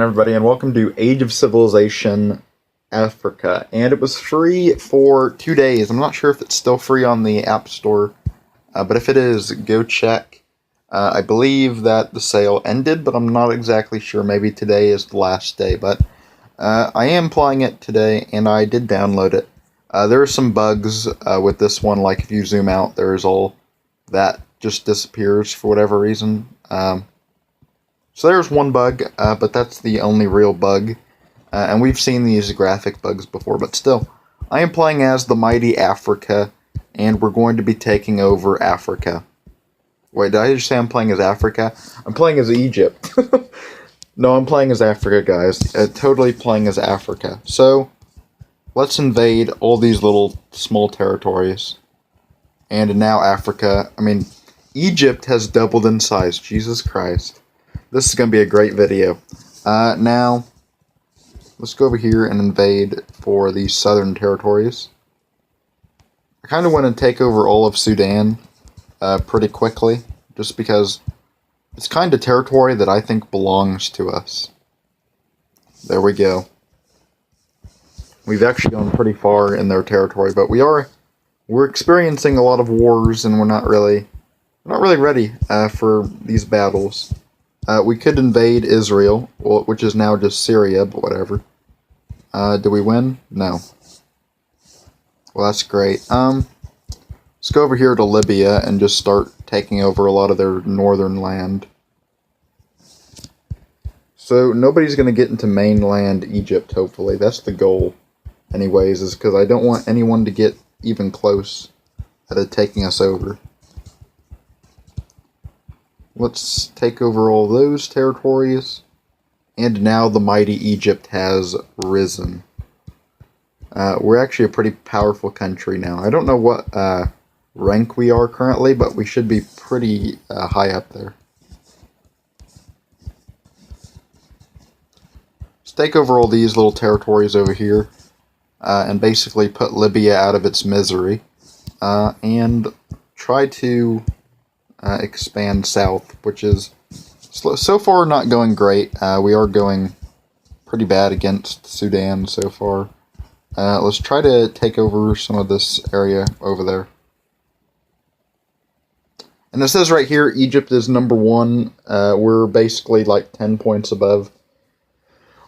Everybody, and welcome to Age of Civilization Africa. And it was free for 2 days. I'm not sure if it's still free on the App Store, but if it is, go check. I believe that the sale ended, but I'm not exactly sure. Maybe today is the last day, but I am playing it today, and I did download it. There are some bugs with this one, like if you zoom out, there's all that just disappears for whatever reason. So there's one bug, but that's the only real bug. And we've seen these graphic bugs before, but still. I am playing as the mighty Africa, and we're going to be taking over Africa. Wait, did I just say I'm playing as Africa? I'm playing as Egypt. No, I'm playing as Africa, guys. Totally playing as Africa. So, let's invade all these little small territories. And now Africa, Egypt has doubled in size. Jesus Christ. This is going to be a great video. Now, let's go over here and invade for the southern territories. I kind of want to take over all of Sudan pretty quickly, just because it's kind of territory that I think belongs to us. There we go. We've actually gone pretty far in their territory, but we're experiencing a lot of wars, and we're not really ready for these battles. We could invade Israel, which is now just Syria, but whatever. Did we win? No. Well, that's great. Let's go over here to Libya and just start taking over a lot of their northern land. So, nobody's going to get into mainland Egypt, hopefully. That's the goal, anyways, is because I don't want anyone to get even close to taking us over. Let's take over all those territories. And now the mighty Egypt has risen. We're actually a pretty powerful country now. I don't know what rank we are currently, but we should be pretty high up there. Let's take over all these little territories over here. And basically put Libya out of its misery. And try to expand south, which is so far not going great. We are going pretty bad against Sudan so far. Let's try to take over some of this area over there. And it says right here, Egypt is number 1. We're basically like 10 points above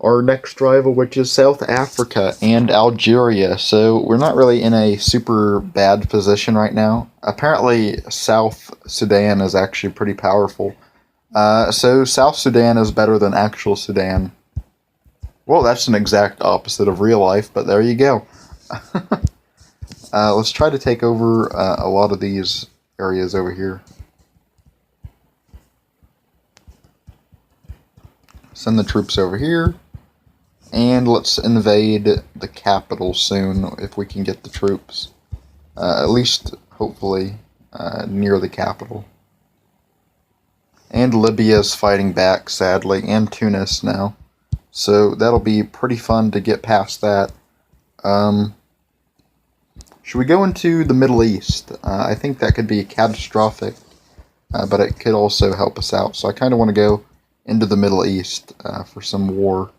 our next rival, which is South Africa and Algeria. So we're not really in a super bad position right now. Apparently, South Sudan is actually pretty powerful. So South Sudan is better than actual Sudan. Well, that's an exact opposite of real life, but there you go. Let's try to take over a lot of these areas over here. Send the troops over here. And let's invade the capital soon, if we can get the troops. At least, hopefully, near the capital. And Libya's fighting back, sadly, and Tunis now. So that'll be pretty fun to get past that. Should we go into the Middle East? I think that could be catastrophic, but it could also help us out. So I kind of want to go into the Middle East for some war.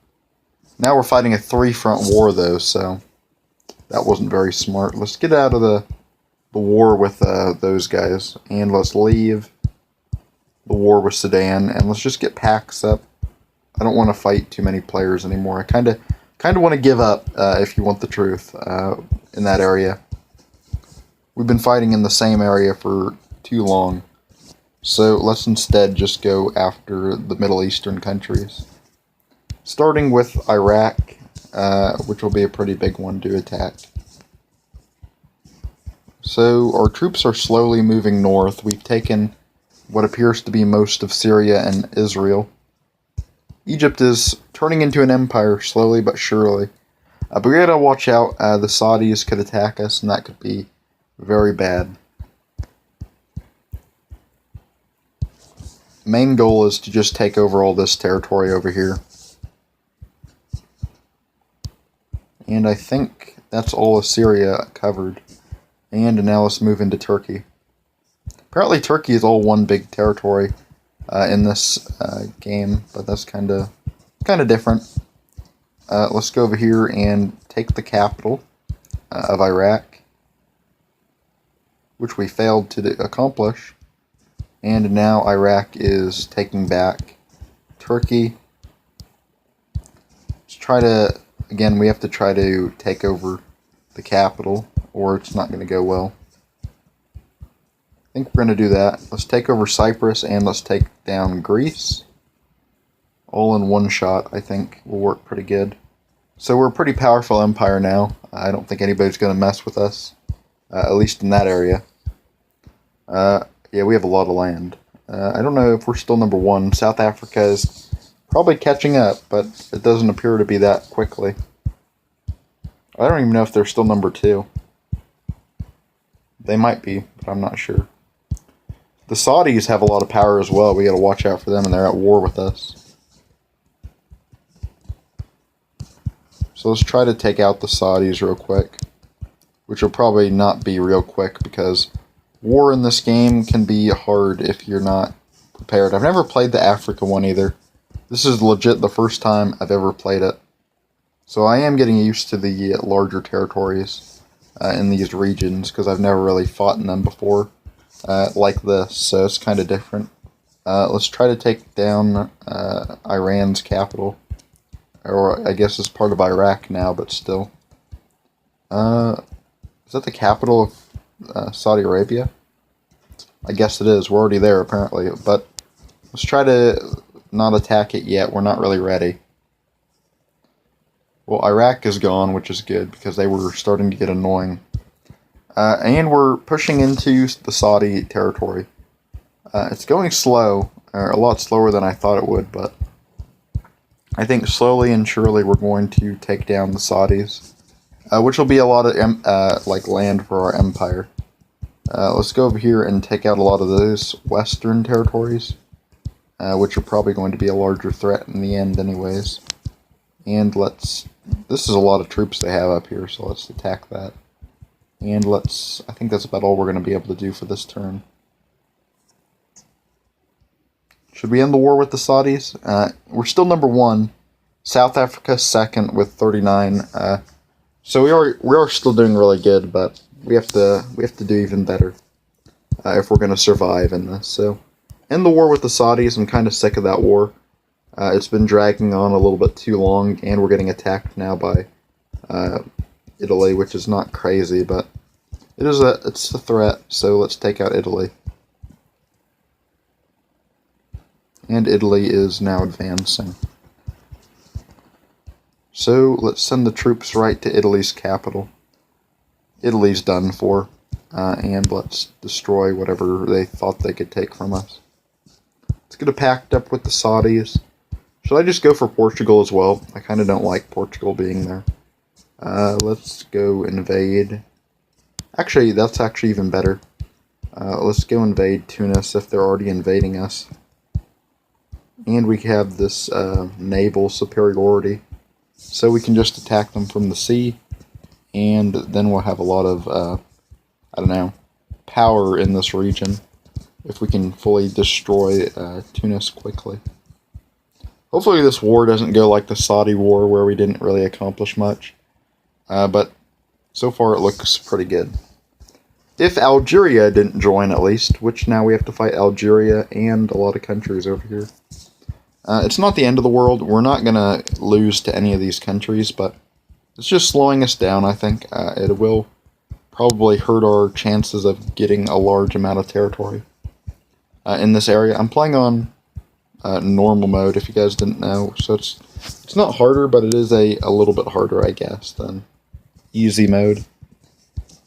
Now we're fighting a 3-front war, though, so that wasn't very smart. Let's get out of the war with those guys, and let's leave the war with Sudan, and let's just get packs up. I don't want to fight too many players anymore. I kind of want to give up, if you want the truth, in that area. We've been fighting in the same area for too long, so let's instead just go after the Middle Eastern countries. Starting with Iraq, which will be a pretty big one to attack. So our troops are slowly moving north. We've taken what appears to be most of Syria and Israel. Egypt is turning into an empire slowly but surely. But we gotta watch out. The Saudis could attack us, and that could be very bad. Main goal is to just take over all this territory over here. And I think that's all of Syria covered. And now let's move into Turkey. Apparently Turkey is all one big territory in this game, but that's kind of kind of different. Let's go over here and take the capital of Iraq, which we failed to accomplish. And now Iraq is taking back Turkey. Let's try to, again, we have to try to take over the capital, or it's not going to go well. I think we're going to do that. Let's take over Cyprus and let's take down Greece. All in one shot, I think, will work pretty good. So we're a pretty powerful empire now. I don't think anybody's going to mess with us, at least in that area. Yeah, we have a lot of land. I don't know if we're still number one. South Africa is probably catching up, but it doesn't appear to be that quickly. I don't even know if they're still number two. They might be, but I'm not sure. The Saudis have a lot of power as well. We got to watch out for them, and they're at war with us. So let's try to take out the Saudis real quick, which will probably not be real quick because war in this game can be hard if you're not prepared. I've never played the Africa one either. This is legit the first time I've ever played it. So I am getting used to the larger territories in these regions because I've never really fought in them before like this, so it's kind of different. Let's try to take down Iran's capital, or I guess it's part of Iraq now, but still. Is that the capital of Saudi Arabia? I guess it is. We're already there apparently, but let's try to not attack it yet. We're not really ready. Well, Iraq is gone, which is good because they were starting to get annoying. And we're pushing into the Saudi territory. It's going slow, or a lot slower than I thought it would, but I think slowly and surely we're going to take down the Saudis, which will be a lot of like land for our empire. Let's go over here and take out a lot of those western territories, which are probably going to be a larger threat in the end anyways. And this is a lot of troops they have up here, so let's attack that. And I think that's about all we're going to be able to do for this turn. Should we end the war with the Saudis? We're still number one. South Africa second with 39. So we are still doing really good, but we have to do even better if we're going to survive in this. So end the war with the Saudis. I'm kind of sick of that war. It's been dragging on a little bit too long, and we're getting attacked now by Italy, which is not crazy, but it's a threat. So let's take out Italy. And Italy is now advancing. So let's send the troops right to Italy's capital. Italy's done for, and let's destroy whatever they thought they could take from us. Let's get a pact up with the Saudis. Should I just go for Portugal as well? I kind of don't like Portugal being there. Let's go invade. Actually, that's actually even better. Let's go invade Tunis if they're already invading us. And we have this naval superiority. So we can just attack them from the sea. And then we'll have a lot of, I don't know, power in this region. If we can fully destroy Tunis quickly. Hopefully this war doesn't go like the Saudi war where we didn't really accomplish much. But so far it looks pretty good. If Algeria didn't join at least, which now we have to fight Algeria and a lot of countries over here. It's not the end of the world. We're not going to lose to any of these countries, but it's just slowing us down, I think. It will probably hurt our chances of getting a large amount of territory in this area. I'm playing on normal mode, if you guys didn't know. So it's not harder, but it is a little bit harder, I guess, than easy mode.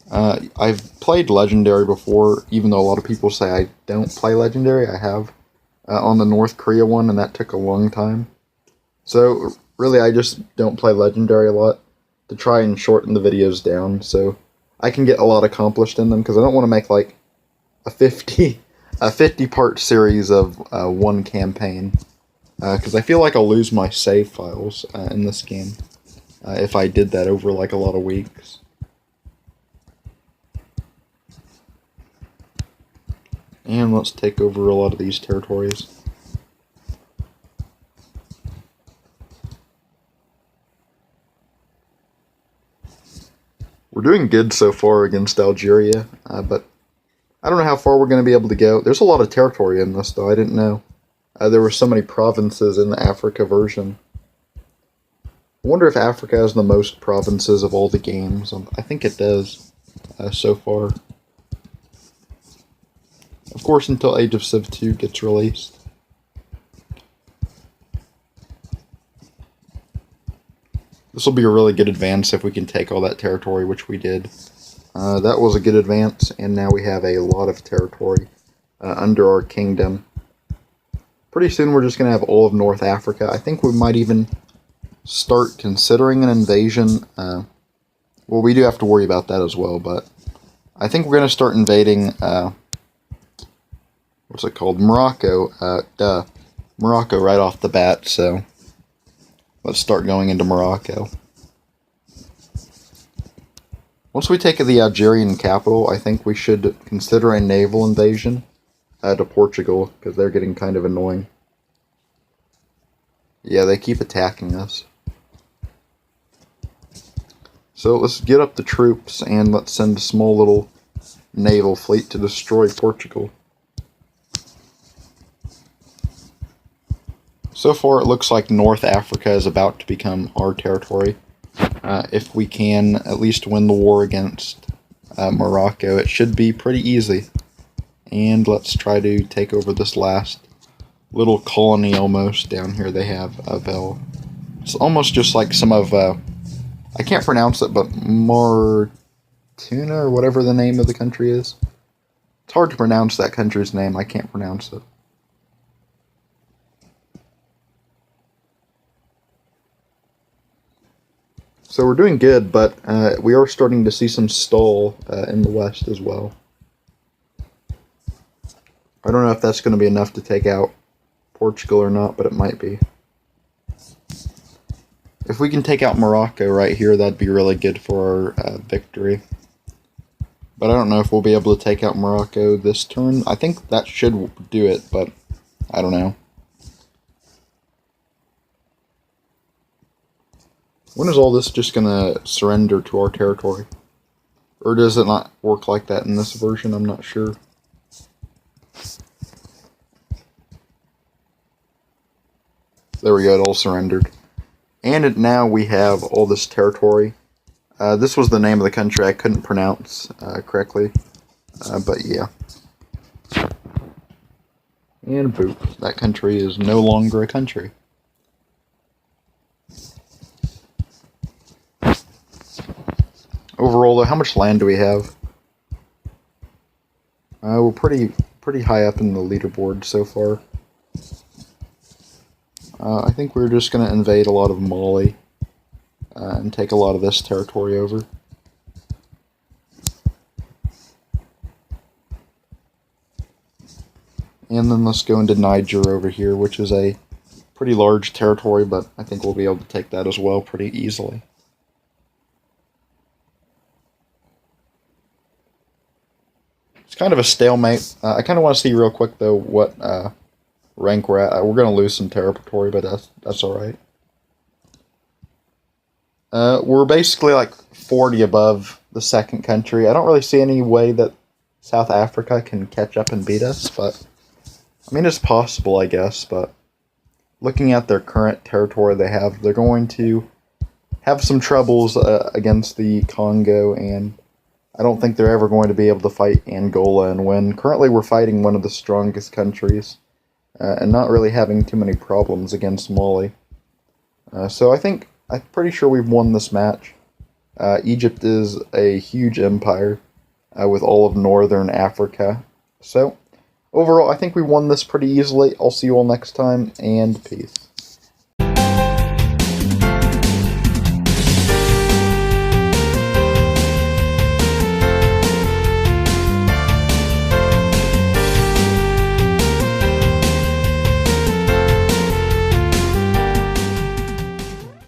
I've played Legendary before, even though a lot of people say I don't play Legendary. I have. On the North Korea one, and that took a long time. So, really, I just don't play Legendary a lot to try and shorten the videos down, so I can get a lot accomplished in them, because I don't want to make, like, a 50-part series of one campaign, because I feel like I'll lose my save files in this game if I did that over, like, a lot of weeks. And let's take over a lot of these territories. We're doing good so far against Algeria, but I don't know how far we're going to be able to go. There's a lot of territory in this, though. I didn't know. There were so many provinces in the Africa version. I wonder if Africa has the most provinces of all the games. I think it does, so far. Of course, until Age of Civ 2 gets released. This will be a really good advance if we can take all that territory, which we did. That was a good advance, and now we have a lot of territory under our kingdom. Pretty soon we're just going to have all of North Africa. I think we might even start considering an invasion. Well, we do have to worry about that as well, but I think we're going to start invading, what's it called? Morocco. Morocco right off the bat, so let's start going into Morocco. Once we take the Algerian capital, I think we should consider a naval invasion to Portugal, because they're getting kind of annoying. Yeah, they keep attacking us. So let's get up the troops and let's send a small little naval fleet to destroy Portugal. So far it looks like North Africa is about to become our territory. If we can at least win the war against Morocco, it should be pretty easy. And let's try to take over this last little colony almost down here they have of it's almost just like some of, I can't pronounce it, but Martuna or whatever the name of the country is. It's hard to pronounce that country's name, I can't pronounce it. So we're doing good, but we are starting to see some stall in the west as well. I don't know if that's going to be enough to take out Portugal or not, but it might be. If we can take out Morocco right here, that'd be really good for our victory. But I don't know if we'll be able to take out Morocco this turn. I think that should do it, but I don't know. When is all this just going to surrender to our territory? Or does it not work like that in this version? I'm not sure. There we go, it all surrendered. And now we have all this territory. This was the name of the country I couldn't pronounce correctly. But yeah. And boop, that country is no longer a country. Overall, though, how much land do we have? We're pretty high up in the leaderboard so far. I think we're just going to invade a lot of Mali and take a lot of this territory over. And then let's go into Niger over here, which is a pretty large territory, but I think we'll be able to take that as well pretty easily. It's kind of a stalemate. I kind of want to see real quick, though, what rank we're at. We're going to lose some territory, but that's alright. We're basically like 40 above the second country. I don't really see any way that South Africa can catch up and beat us, but I mean, it's possible, I guess, but looking at their current territory they have, they're going to have some troubles against the Congo, and I don't think they're ever going to be able to fight Angola and win. Currently, we're fighting one of the strongest countries, and not really having too many problems against Mali. So I'm pretty sure we've won this match. Egypt is a huge empire with all of northern Africa. So, overall, I think we won this pretty easily. I'll see you all next time, and peace.